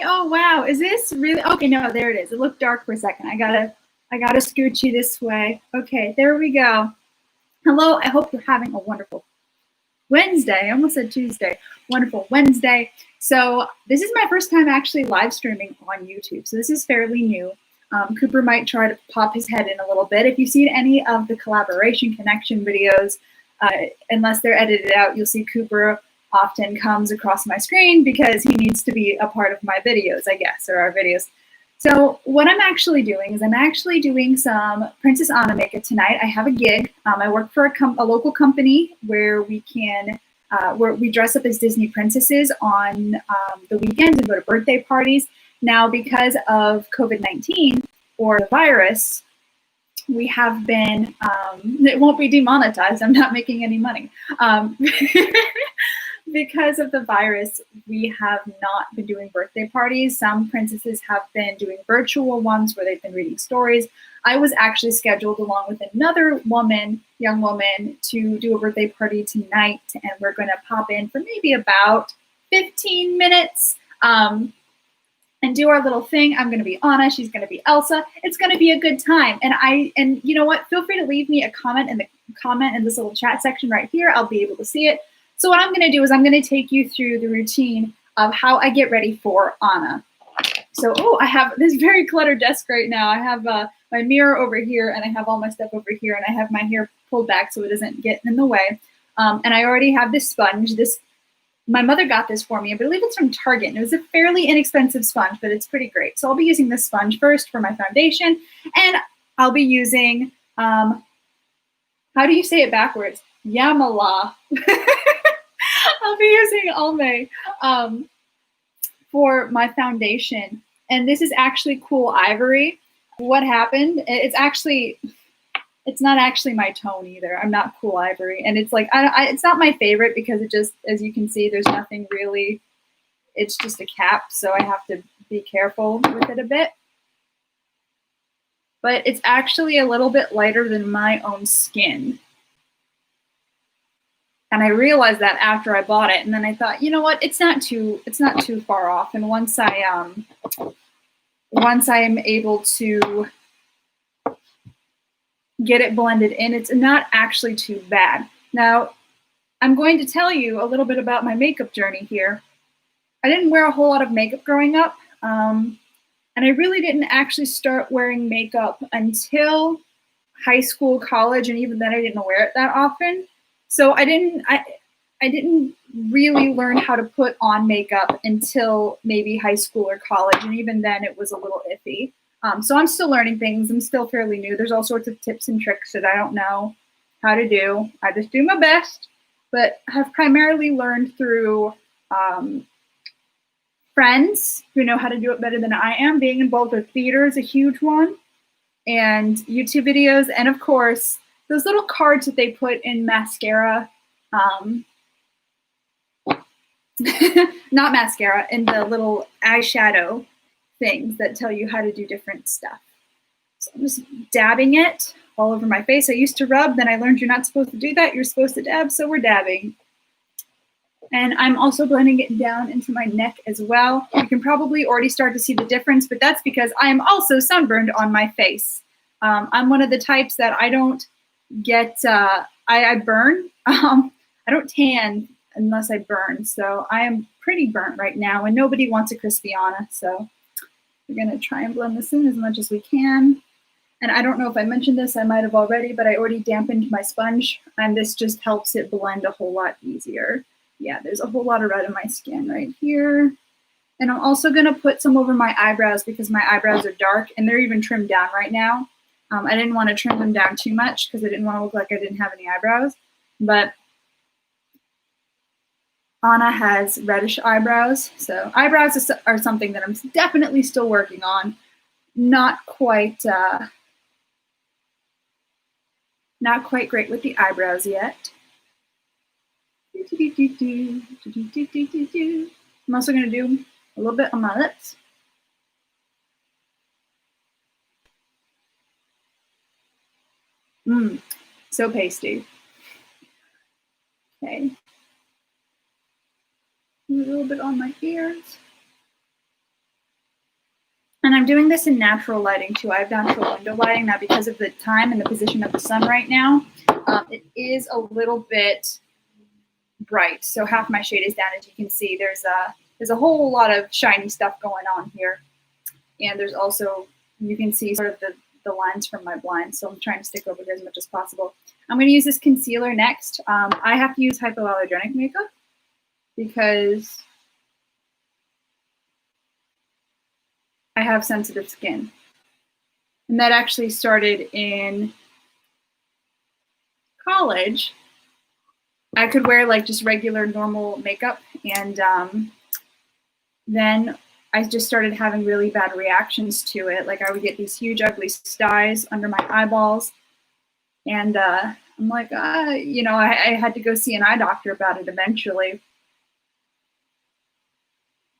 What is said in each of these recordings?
Oh wow, is this really okay? No, there it is. It looked dark for a second. I gotta scooch you this way. Okay, there we go. Hello, I hope you're having a wonderful Wednesday. I almost said Tuesday. Wonderful Wednesday. So this is my first time actually live streaming on YouTube. So this is fairly new. Cooper might try to pop his head in a little bit. If you've seen any of the collaboration connection videos, unless they're edited out, you'll see Cooper often comes across my screen because he needs to be a part of my videos, I guess, or our videos. So what I'm actually doing is I'm actually doing some Princess Anna makeup tonight. I have a gig. I work for a local company where we can, where we dress up as Disney princesses on the weekends and go to birthday parties. Now, because of COVID-19 or the virus, we have been, it won't be demonetized. I'm not making any money. Because of the virus, we have not been doing birthday parties. Some princesses have been doing virtual ones where they've been reading stories. I was actually scheduled along with another woman, young woman, to do a birthday party tonight, and we're going to pop in for maybe about 15 minutes and do our little thing. I'm going to be Anna. She's going to be Elsa. It's going to be a good time. And you know what? Feel free to leave me a comment in this little chat section right here. I'll be able to see it. So what I'm going to do is I'm going to take you through the routine of how I get ready for Anna. So, I have this very cluttered desk right now. I have my mirror over here, and I have all my stuff over here, and I have my hair pulled back so it doesn't get in the way. And I already have this sponge. My mother got this for me. I believe it's from Target. And it was a fairly inexpensive sponge, but it's pretty great. So I'll be using this sponge first for my foundation, and I'll be using, how do you say it backwards? Yamala. I'll be using Almay for my foundation. And this is actually Cool Ivory. What happened? It's not actually my tone either. I'm not Cool Ivory. And it's like, it's not my favorite because it just, as you can see, there's nothing really, it's just a cap. So I have to be careful with it a bit. But it's actually a little bit lighter than my own skin. And I realized that after I bought it, and then I thought, you know what, it's not too far off. And once I am able to get it blended in, it's not actually too bad. Now, I'm going to tell you a little bit about my makeup journey here. I didn't wear a whole lot of makeup growing up, and I really didn't actually start wearing makeup until high school, college, and even then I didn't wear it that often. So I didn't really learn how to put on makeup until maybe high school or college, and even then it was a little iffy. So I'm still learning things. I'm still fairly new. There's all sorts of tips and tricks that I don't know how to do. I just do my best, but have primarily learned through friends who know how to do it better than I am. Being involved with theater is a huge one, and YouTube videos, and of course, those little cards that they put in mascara, not mascara, in the little eyeshadow things that tell you how to do different stuff. So I'm just dabbing it all over my face. I used to rub, then I learned you're not supposed to do that. You're supposed to dab, so we're dabbing. And I'm also blending it down into my neck as well. You can probably already start to see the difference, but that's because I am also sunburned on my face. I'm one of the types that I don't get, I burn. I don't tan unless I burn. So I am pretty burnt right now, and nobody wants a crispy Anna. So we're gonna try and blend this in as much as we can. And I don't know if I mentioned this, I might have already, but I already dampened my sponge, and this just helps it blend a whole lot easier. Yeah, there's a whole lot of red in my skin right here. And I'm also gonna put some over my eyebrows because my eyebrows are dark and they're even trimmed down right now. I didn't want to trim them down too much because I didn't want to look like I didn't have any eyebrows. But Anna has reddish eyebrows. So eyebrows are something that I'm definitely still working on. Not quite great with the eyebrows yet. I'm also going to do a little bit on my lips. So pasty. Okay. A little bit on my ears. And I'm doing this in natural lighting too. I have natural window lighting now because of the time and the position of the sun right now. It is a little bit bright, so half my shade is down. As you can see, there's a whole lot of shiny stuff going on here, and there's also, you can see sort of the lines from my blind. So I'm trying to stick over here as much as possible. I'm going to use this concealer next. I have to use hypoallergenic makeup because I have sensitive skin. And that actually started in college. I could wear like just regular normal makeup, and then I just started having really bad reactions to it. Like I would get these huge ugly styes under my eyeballs, and I'm like, you know, I had to go see an eye doctor about it eventually.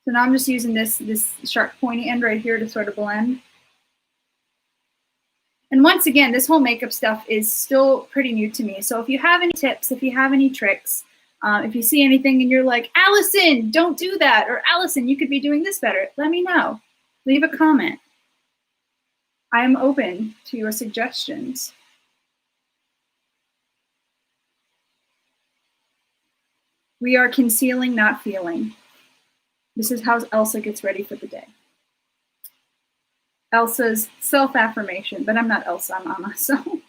So now I'm just using this sharp pointy end right here to sort of blend. And once again, this whole makeup stuff is still pretty new to me. So if you have any tips, if you have any tricks, if you see anything and you're like, Allison, don't do that, or Allison, you could be doing this better, let me know. Leave a comment. I am open to your suggestions. We are concealing, not feeling. This is how Elsa gets ready for the day. Elsa's self-affirmation, but I'm not Elsa, I'm Anna, so.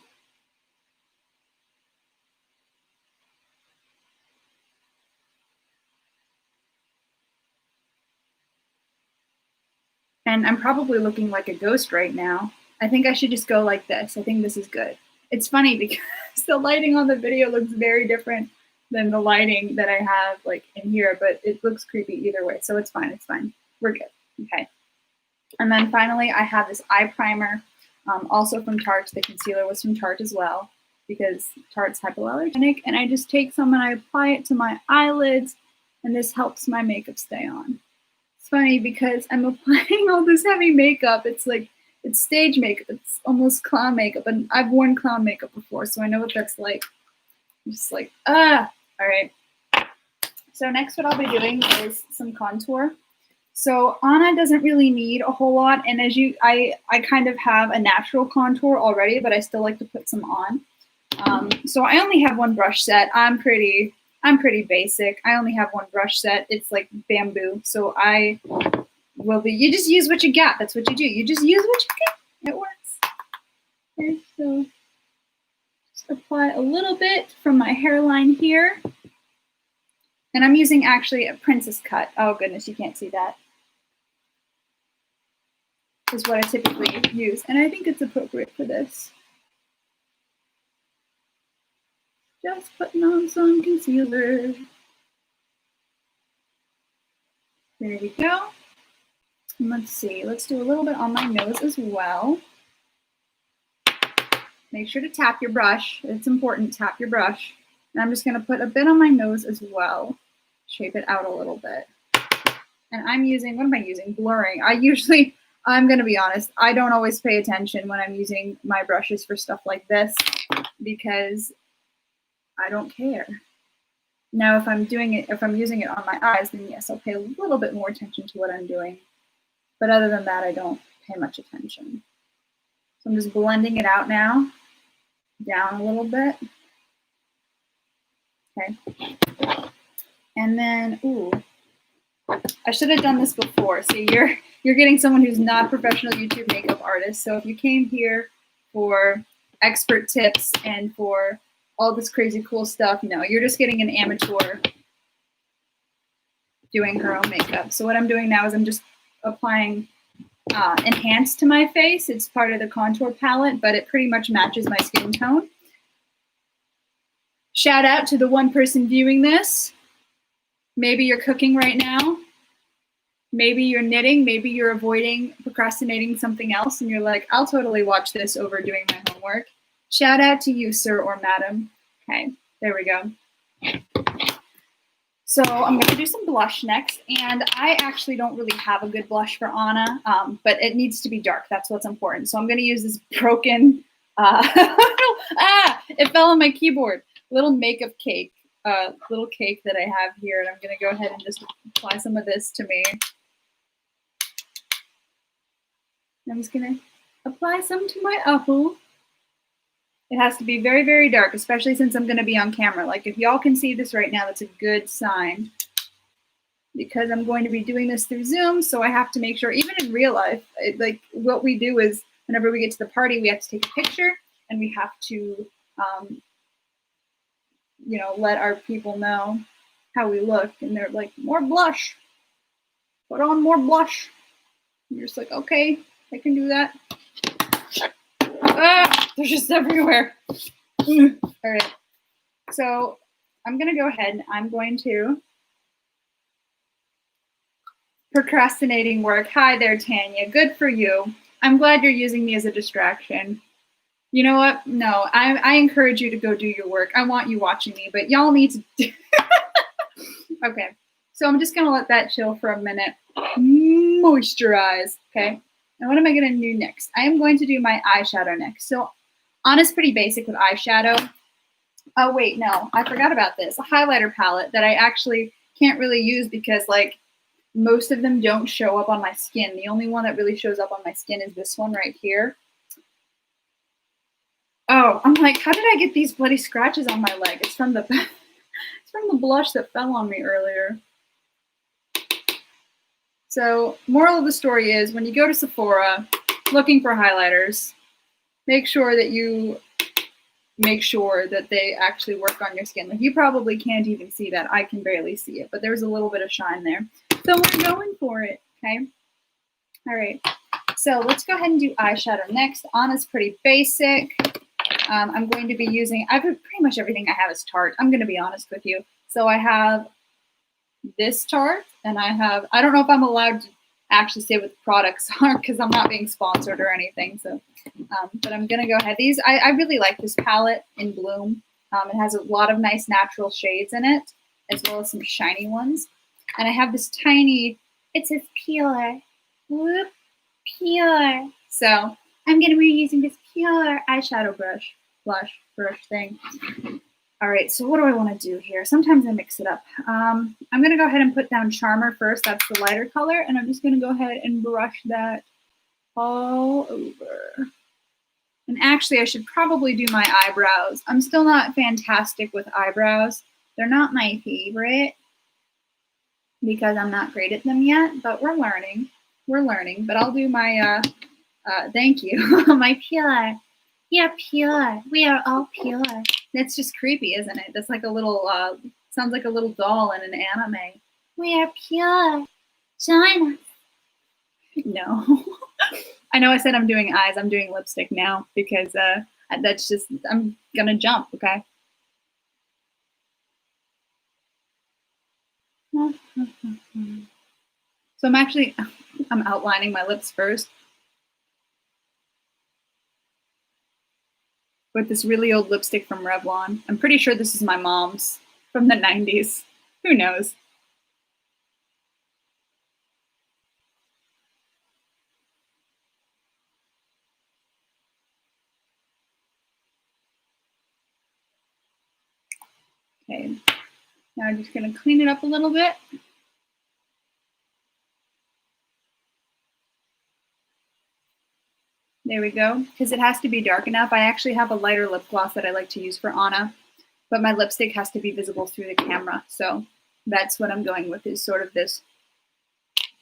And I'm probably looking like a ghost right now. I think I should just go like this. I think this is good. It's funny because the lighting on the video looks very different than the lighting that I have like in here, but it looks creepy either way, so it's fine, it's fine. We're good, okay. And then finally, I have this eye primer, also from Tarte. The concealer was from Tarte as well, because Tarte's hypoallergenic, and I just take some and I apply it to my eyelids, and this helps my makeup stay on. It's funny because I'm applying all this heavy makeup. It's like, it's stage makeup. It's almost clown makeup, and I've worn clown makeup before, so I know what that's like. I'm just like, all right. So next what I'll be doing is some contour. So Anna doesn't really need a whole lot, and as I kind of have a natural contour already, but I still like to put some on. So I only have one brush set. I'm pretty basic. I only have one brush set. It's like bamboo, so I will be. You just use what you got. That's what you do. You just use what you get. It works. Okay, so just apply a little bit from my hairline here, and I'm using actually a princess cut. Oh goodness, you can't see that. Is what I typically use, and I think it's appropriate for this. Just putting on some concealer. There we go. And let's see, let's do a little bit on my nose as well. Make sure to tap your brush. It's important, tap your brush. And I'm just gonna put a bit on my nose as well. Shape it out a little bit. And I'm using, what am I using? Blurring. I'm gonna be honest, I don't always pay attention when I'm using my brushes for stuff like this because I don't care. Now, if I'm using it on my eyes, then yes, I'll pay a little bit more attention to what I'm doing. But other than that, I don't pay much attention. So I'm just blending it out now, down a little bit. Okay. And then, ooh, I should have done this before. See, you're getting someone who's not a professional YouTube makeup artist. So if you came here for expert tips and for all this crazy cool stuff, no, you're just getting an amateur doing her own makeup. So what I'm doing now is I'm just applying Enhance to my face. It's part of the contour palette, but it pretty much matches my skin tone. Shout out to the one person viewing this. Maybe you're cooking right now. Maybe you're knitting. Maybe you're procrastinating something else, and you're like, I'll totally watch this over doing my homework. Shout out to you, sir or madam. Okay, there we go. So I'm going to do some blush next, and I actually don't really have a good blush for Anna, but it needs to be dark. That's what's important. So I'm going to use this broken, it fell on my keyboard, little makeup cake, little cake that I have here, and I'm going to go ahead and just apply some of this to me. I'm just gonna apply some to my apple. It has to be very, very dark, especially since I'm gonna be on camera. Like if y'all can see this right now, that's a good sign. Because I'm going to be doing this through Zoom, so I have to make sure, even in real life, like what we do is whenever we get to the party, we have to take a picture and we have to, you know, let our people know how we look. And they're like, more blush, put on more blush. And you're just like, okay, I can do that. Ah, they're just everywhere. All right, so I'm gonna go ahead and I'm going to procrastinating work. Hi there, Tanya. Good for you. I'm glad you're using me as a distraction. You know what? No, I encourage you to go do your work. I want you watching me, but y'all need to do Okay, so I'm just gonna let that chill for a minute. Moisturize, okay? And what am I gonna do next? I am going to do my eyeshadow next. So Anna's pretty basic with eyeshadow. Oh wait, no, I forgot about this. A highlighter palette that I actually can't really use because like most of them don't show up on my skin. The only one that really shows up on my skin is this one right here. Oh, I'm like, how did I get these bloody scratches on my leg? It's from the it's from the blush that fell on me earlier. So, moral of the story is when you go to Sephora looking for highlighters, make sure that they actually work on your skin. Like you probably can't even see that. I can barely see it, but there's a little bit of shine there. So we're going for it, okay? All right, so let's go ahead and do eyeshadow next. Anna's pretty basic. I'm going to be using, pretty much everything I have is Tarte. I'm going to be honest with you. So I have this Tarte, and I don't know if I'm allowed to actually say what the products are because I'm not being sponsored or anything. So, but I'm going to go ahead. I really like this palette in Bloom. It has a lot of nice natural shades in it, as well as some shiny ones. And I have this tiny, it says peeler. Whoop, peeler. So I'm going to be using this peeler eyeshadow blush brush thing. All right, so what do I want to do here? Sometimes I mix it up. I'm going to go ahead and put down Charmer first. That's the lighter color. And I'm just going to go ahead and brush that all over. And actually, I should probably do my eyebrows. I'm still not fantastic with eyebrows. They're not my favorite because I'm not great at them yet, but we're learning. We're learning. But I'll do my, thank you, my peeler. Yeah, peeler. We are all peeler. That's just creepy, isn't it? That's like a little, sounds like a little doll in an anime. We are pure. Join us. No. I know I said I'm doing eyes. I'm doing lipstick now because that's just, I'm going to jump, okay? So I'm outlining my lips first with this really old lipstick from Revlon. I'm pretty sure this is my mom's from the 90s. Who knows? Okay, now I'm just going to clean it up a little bit. There we go, because it has to be dark enough. I actually have a lighter lip gloss that I like to use for Anna, but my lipstick has to be visible through the camera. So that's what I'm going with, is sort of this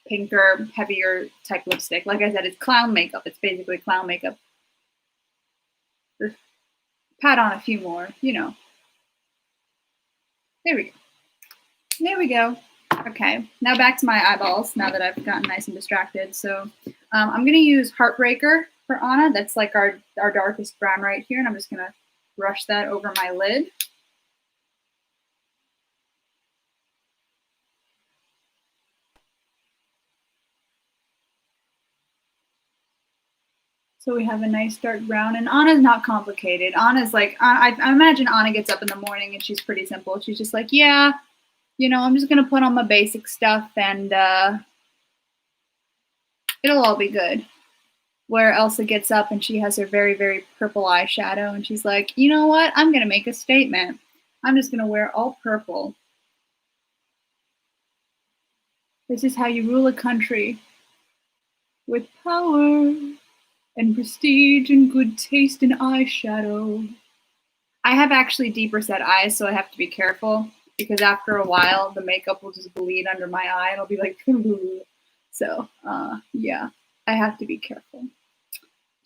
pinker, heavier type lipstick. Like I said, it's clown makeup. It's basically clown makeup. Just pat on a few more, you know. There we go. There we go. Okay, now back to my eyeballs, now that I've gotten nice and distracted. So I'm going to use Heartbreaker for Anna. That's like our darkest brown right here, and I'm just going to brush that over my lid. So we have a nice dark brown, and Anna's not complicated. Anna's like, I imagine Anna gets up in the morning and she's pretty simple. She's just like, yeah, you know, I'm just going to put on my basic stuff and it'll all be good. Where Elsa gets up and she has her very, very purple eyeshadow and she's like, you know what? I'm going to make a statement. I'm just going to wear all purple. This is how you rule a country. with power and prestige and good taste in eyeshadow. I have actually deeper set eyes, so I have to be careful because after a while, the makeup will just bleed under my eye and it'll be like, so yeah, I have to be careful.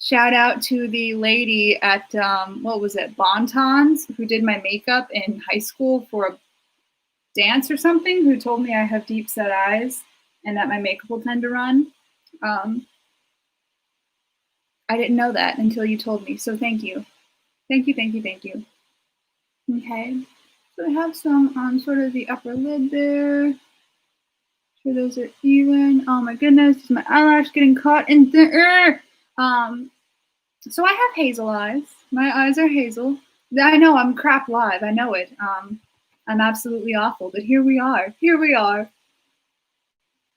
Shout out to the lady at, what was it, Bontons, who did my makeup in high school for a dance or something, who told me I have deep set eyes and that my makeup will tend to run. I didn't know that until you told me, so thank you. Thank you, thank you, thank you. Okay, so I have some on sort of the upper lid there. Sure those are even. Oh my goodness, is my eyelash getting caught in there? So I have hazel eyes. My eyes are hazel. I know I'm crap live. I know it. I'm absolutely awful, but here we are. Here we are.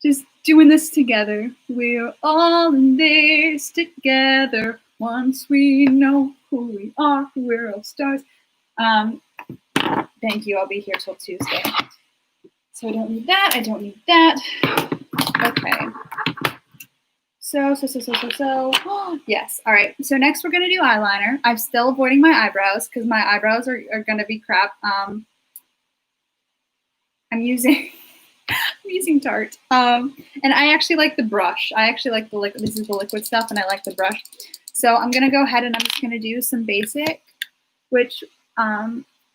Just doing this together. We're all in this together. Once we know who we are, we're all stars. Thank you. I'll be here till Tuesday. So I don't need that. I don't need that. Okay. So. Yes. All right. So next we're going to do eyeliner. I'm still avoiding my eyebrows because my eyebrows are going to be crap. I'm using Tarte. And I actually like the brush. I actually like the liquid. This is the liquid stuff, and I like the brush. So I'm going to go ahead and I'm just going to do some basic, which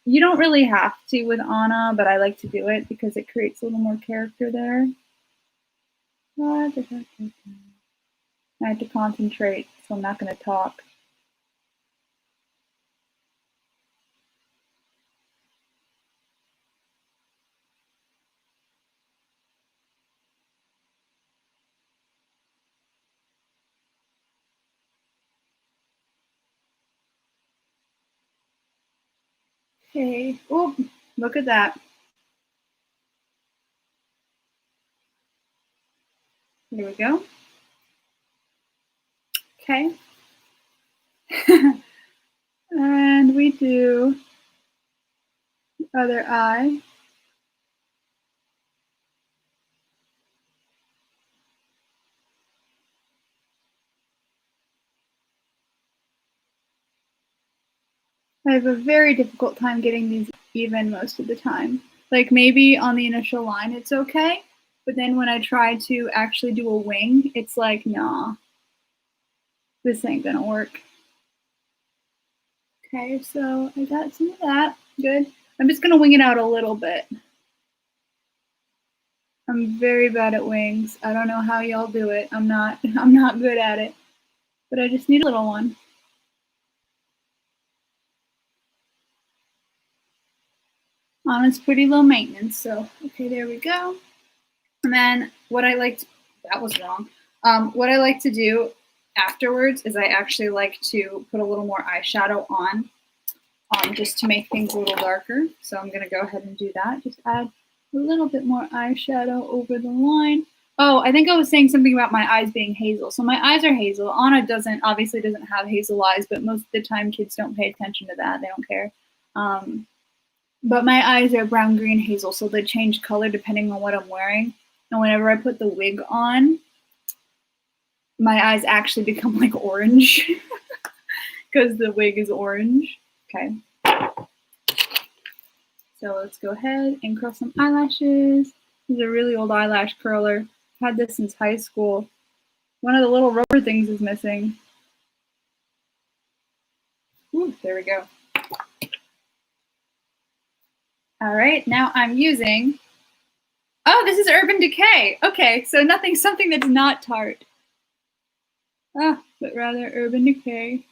you don't really have to with Anna, but I like to do it because it creates a little more character there. I have to concentrate, so I'm not going to talk. Okay. Oh, look at that. Here we go. Okay. And we do the other eye. I have a very difficult time getting these even most of the time. Like maybe on the initial line it's okay, but then when I try to actually do a wing, it's like, nah, this ain't gonna work. Okay, so I got some of that. Good. I'm just gonna wing it out a little bit. I'm very bad at wings. I don't know how y'all do it. I'm not good at it. But I just need a little one. It's pretty low maintenance, so okay, there we go. And then what I like to, that was wrong. What I like to do afterwards is I actually like to put a little more eyeshadow on, just to make things a little darker. So I'm gonna go ahead and do that. Just add a little bit more eyeshadow over the line. Oh, I think I was saying something about my eyes being hazel. So my eyes are hazel. Anna obviously doesn't have hazel eyes, but most of the time kids don't pay attention to that. They don't care. But my eyes are brown, green, hazel, so they change color depending on what I'm wearing. And whenever I put the wig on, my eyes actually become like orange because the wig is orange. Okay. So let's go ahead and curl some eyelashes. This is a really old eyelash curler. I've had this since high school. One of the little rubber things is missing. Ooh, there we go. All right, now I'm using, oh, this is Urban Decay. Okay, so something that's not Tarte. But rather Urban Decay.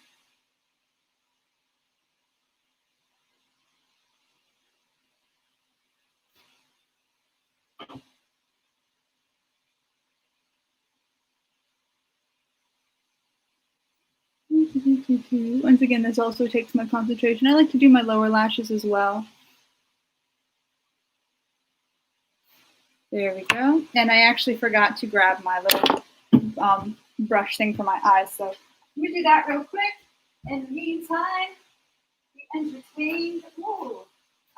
Once again, this also takes my concentration. I like to do my lower lashes as well. There we go. And I actually forgot to grab my little brush thing for my eyes. So let me do that real quick. In the meantime, we entertain. Ooh,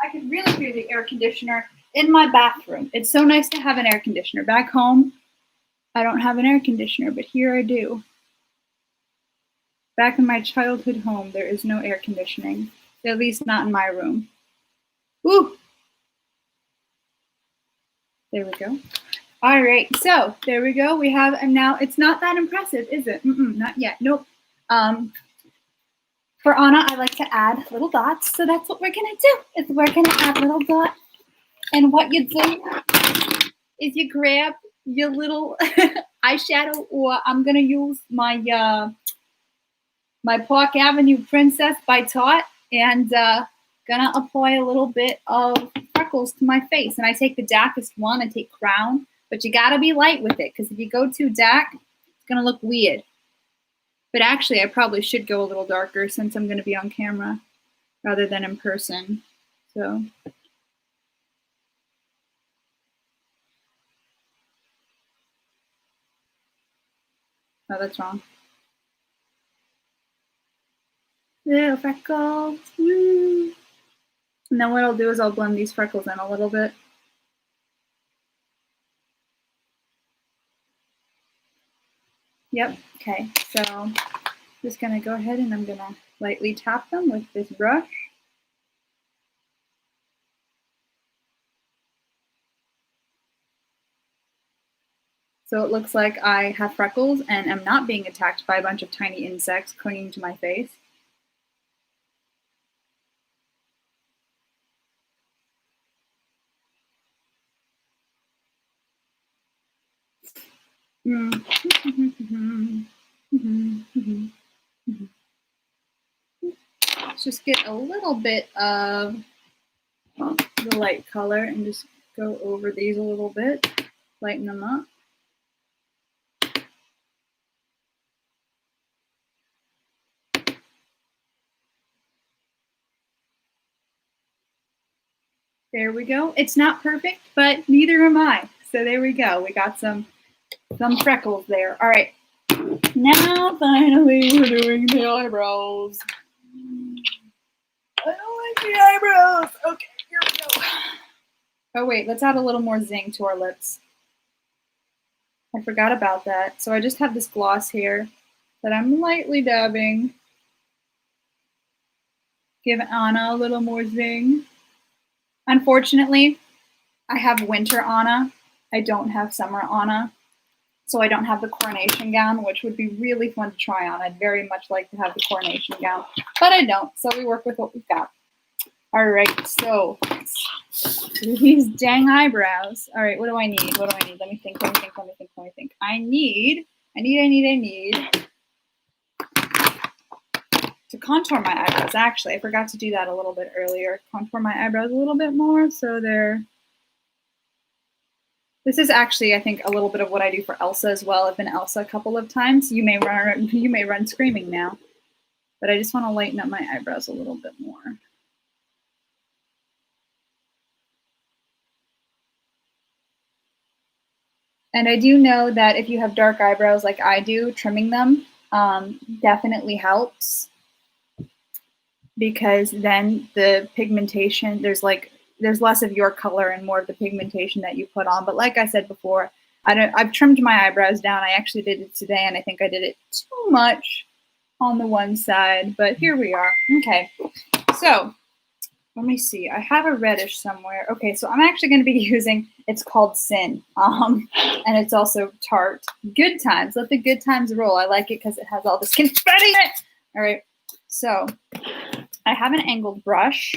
I can really hear the air conditioner in my bathroom. It's so nice to have an air conditioner. Back home, I don't have an air conditioner, but here I do. Back in my childhood home, there is no air conditioning, at least not in my room. Woo! There we go. All right, so there we go. We have, and now it's not that impressive, is it? Not yet. Nope. For Anna, I like to add little dots, so that's what we're gonna do. Is we're gonna add little dots, and what you do is you grab your little eyeshadow, or I'm gonna use my my Park Avenue Princess by Tarte, and gonna apply a little bit of Freckles to my face. And I take the darkest one. I take Crown, but you gotta be light with it, because if you go too dark, it's gonna look weird. But actually, I probably should go a little darker since I'm gonna be on camera rather than in person. So. Oh, that's wrong. Little freckles. Woo. And then what I'll do is I'll blend these freckles in a little bit. Yep, okay, so I'm just gonna go ahead and I'm gonna lightly tap them with this brush. So it looks like I have freckles and am not being attacked by a bunch of tiny insects clinging to my face. Let's just get a little bit of the light color and just go over these a little bit, lighten them up. There we go. It's not perfect, but neither am I. So there we go. We got some freckles there. All right. Now, finally, we're doing the eyebrows. I don't like the eyebrows. Okay, here we go. Oh, wait. Let's add a little more zing to our lips. I forgot about that. So I just have this gloss here that I'm lightly dabbing. Give Anna a little more zing. Unfortunately, I have winter Anna. I don't have summer Anna. So I don't have the coronation gown, which would be really fun to try on. I'd very much like to have the coronation gown, but I don't. So we work with what we've got. All right, so these dang eyebrows. All right, what do I need? What do I need? Let me think. I need to contour my eyebrows. Actually, I forgot to do that a little bit earlier. Contour my eyebrows a little bit more so they're. This is actually, I think, a little bit of what I do for Elsa as well. I've been Elsa a couple of times. You may run screaming now, but I just want to lighten up my eyebrows a little bit more. And I do know that if you have dark eyebrows like I do, trimming them definitely helps, because then the pigmentation, there's less of your color and more of the pigmentation that you put on. But like I said before, I've trimmed my eyebrows down. I actually did it today, and I think I did it too much on the one side, but here we are. Okay, so let me see. I have a reddish somewhere. Okay, so I'm actually going to be using, it's called Sin, and it's also Tarte. Good Times. Let the good times roll. I like it because it has all the confetti in it. All right, so I have an angled brush.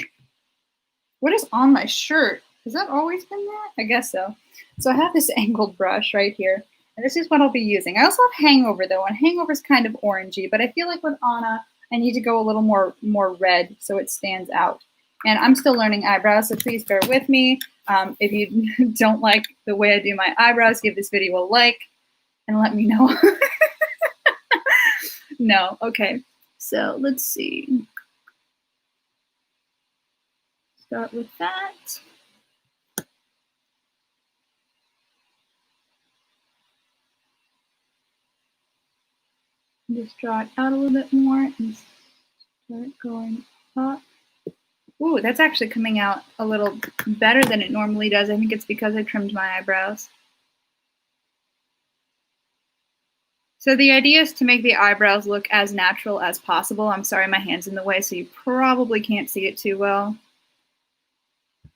What is on my shirt? Has that always been there? I guess so. So I have this angled brush right here, and this is what I'll be using. I also have Hangover, though, and Hangover is kind of orangey, but I feel like with Anna, I need to go a little more red so it stands out. And I'm still learning eyebrows, so please bear with me. If you don't like the way I do my eyebrows, give this video a like and let me know. No, okay. So let's see. Start with that. Just draw it out a little bit more and start going up. Ooh, that's actually coming out a little better than it normally does. I think it's because I trimmed my eyebrows. So the idea is to make the eyebrows look as natural as possible. I'm sorry, my hand's in the way, so you probably can't see it too well.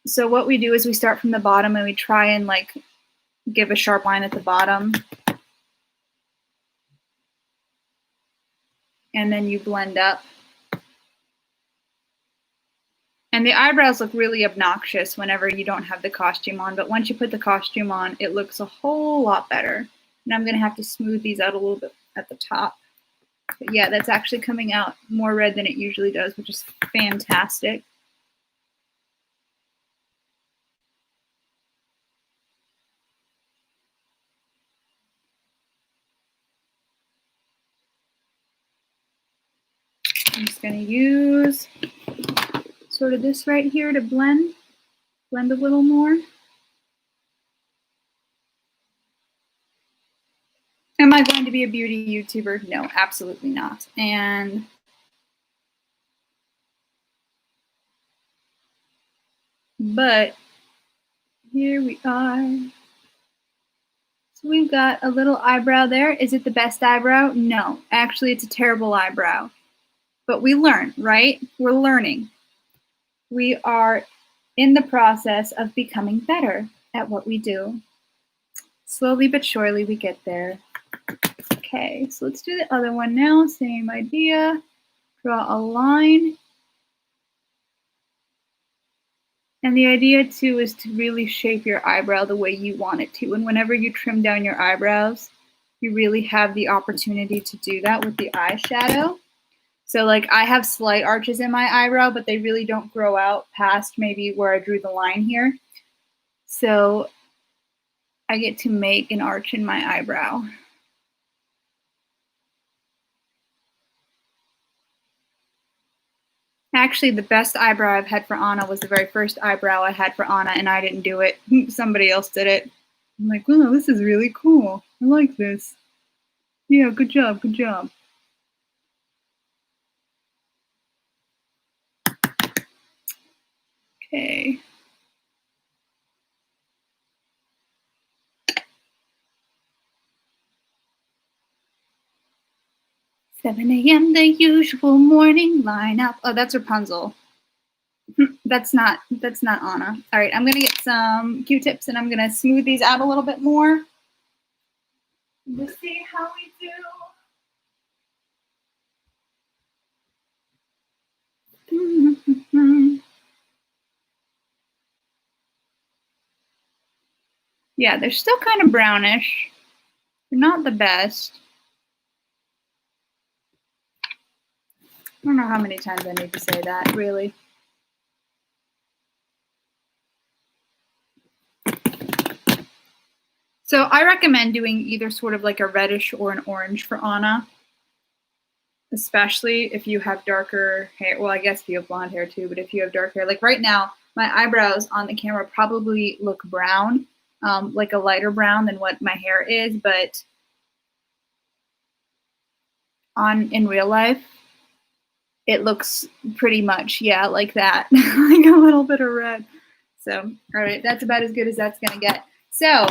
So what we do is we start from the bottom and we try and like give a sharp line at the bottom. And then you blend up. And the eyebrows look really obnoxious whenever you don't have the costume on, but once you put the costume on, it looks a whole lot better. And I'm gonna have to smooth these out a little bit at the top. But yeah, that's actually coming out more red than it usually does, which is fantastic. I'm just gonna use sort of this right here to blend a little more. Am I going to be a beauty YouTuber? No, absolutely not. But here we are. So we've got a little eyebrow there. Is it the best eyebrow? No, actually it's a terrible eyebrow. But we learn, right? We're learning. We are in the process of becoming better at what we do. Slowly but surely we get there. Okay, so let's do the other one now. Same idea. Draw a line. And the idea too is to really shape your eyebrow the way you want it to. And whenever you trim down your eyebrows, you really have the opportunity to do that with the eyeshadow. So like I have slight arches in my eyebrow, but they really don't grow out past maybe where I drew the line here. So I get to make an arch in my eyebrow. Actually, the best eyebrow I've had for Anna was the very first eyebrow I had for Anna, and I didn't do it. Somebody else did it. I'm like, wow, this is really cool. I like this. Yeah, good job, good job. Okay. "7 a.m. the usual morning lineup." Oh, that's Rapunzel. That's not Anna. All right, I'm gonna get some Q-tips and I'm gonna smooth these out a little bit more. We'll see how we do. Yeah, they're still kind of brownish. They're not the best. I don't know how many times I need to say that, really. So I recommend doing either sort of like a reddish or an orange for Anna, especially if you have darker hair. Well, I guess if you have blonde hair too, but if you have dark hair, like right now, my eyebrows on the camera probably look brown, like a lighter brown than what my hair is, but in real life, it looks pretty much, yeah, like that, like a little bit of red. So, all right, that's about as good as that's gonna get. So,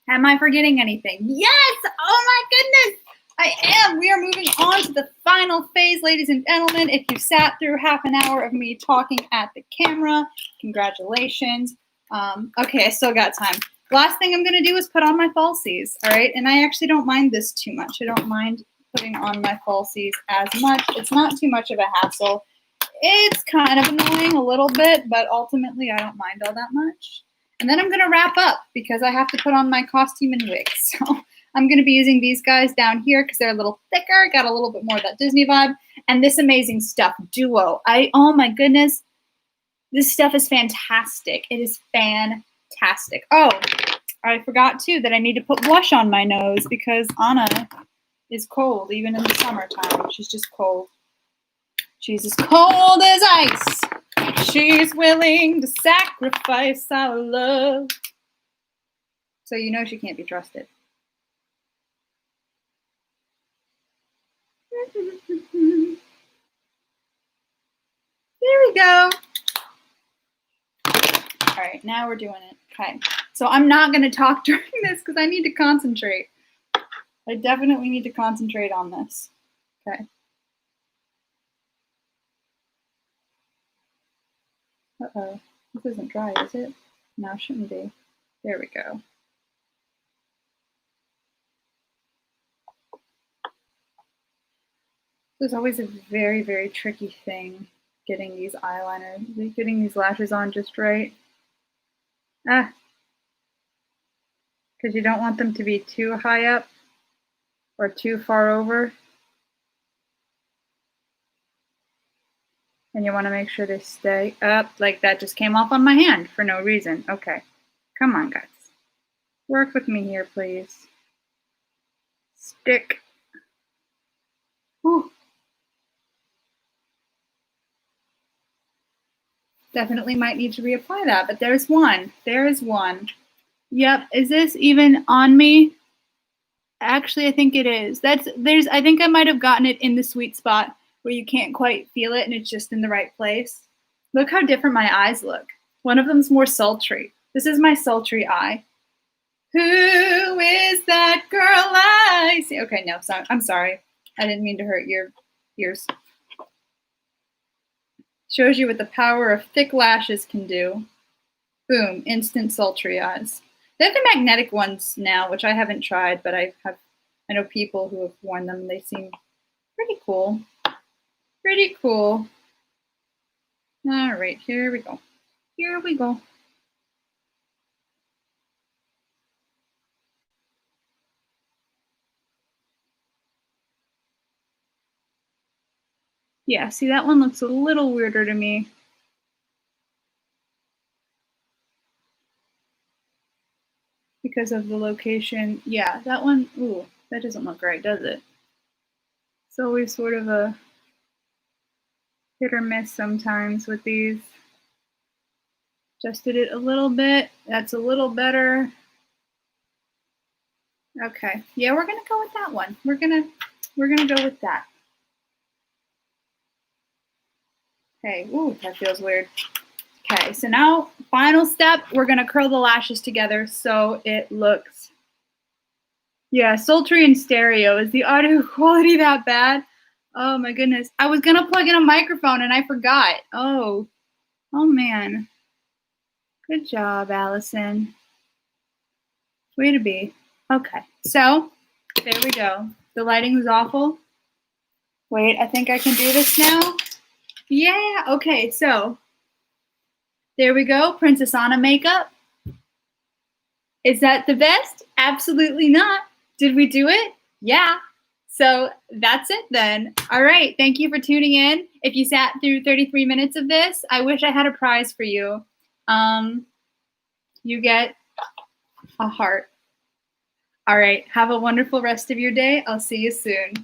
am I forgetting anything? Yes! Oh my goodness! I am! We are moving on to the final phase, ladies and gentlemen. If you sat through half an hour of me talking at the camera, congratulations. Okay, I still got time. Last thing I'm gonna do is put on my falsies, all right? And I actually don't mind this too much. I don't mind putting on my falsies as much. It's not too much of a hassle. It's kind of annoying a little bit, but ultimately I don't mind all that much. And then I'm going to wrap up because I have to put on my costume and wig. So I'm going to be using these guys down here because they're a little thicker, got a little bit more of that Disney vibe. And this amazing stuff, Duo. Oh my goodness, this stuff is fantastic. It is fantastic. Oh, I forgot too that I need to put blush on my nose because Anna is cold, even in the summertime. She's just cold. She's as cold as ice. She's willing to sacrifice our love. So you know she can't be trusted. There we go. All right, now we're doing it. Okay, so I'm not going to talk during this because I need to concentrate. I definitely need to concentrate on this. Okay. Uh-oh. This isn't dry, is it? No, it shouldn't be. There we go. It's always a very, very tricky thing getting these getting these lashes on just right. Ah, because you don't want them to be too high up or too far over. And you want to make sure they stay up. Like that just came off on my hand for no reason. Okay, come on, guys. Work with me here, please. Stick. Whew. Definitely might need to reapply that, but there's one. There is one. Yep. Is this even on me? Actually, I think it is. I think I might have gotten it in the sweet spot where you can't quite feel it and it's just in the right place. Look how different my eyes look. One of them's more sultry. This is my sultry eye. Who is that girl I see? Okay, no, sorry. I'm sorry. I didn't mean to hurt your ears. Shows you what the power of thick lashes can do. Boom, instant sultry eyes. They have the magnetic ones now, which I haven't tried, but I know people who have worn them. They seem pretty cool. Pretty cool. All right, here we go. Here we go. Yeah, see, that one looks a little weirder to me. Because of the location. Yeah, that one, ooh, that doesn't look right, does it? It's always sort of a hit or miss sometimes with these. Adjusted it a little bit. That's a little better. Okay, yeah, we're gonna go with that one. We're gonna go with that. Okay, ooh, that feels weird. Okay, so now final step, we're gonna curl the lashes together so it looks, yeah, sultry and stereo. Is the audio quality that bad? Oh my goodness. I was gonna plug in a microphone and I forgot. Oh man. Good job, Allison. Way to be. Okay, so there we go. The lighting was awful. Wait, I think I can do this now. Yeah, okay, so there we go, Princess Anna makeup. Is that the best? Absolutely not. Did we do it? Yeah. So that's it then. All right, thank you for tuning in. If you sat through 33 minutes of this, I wish I had a prize for you. You get a heart. All right, have a wonderful rest of your day. I'll see you soon.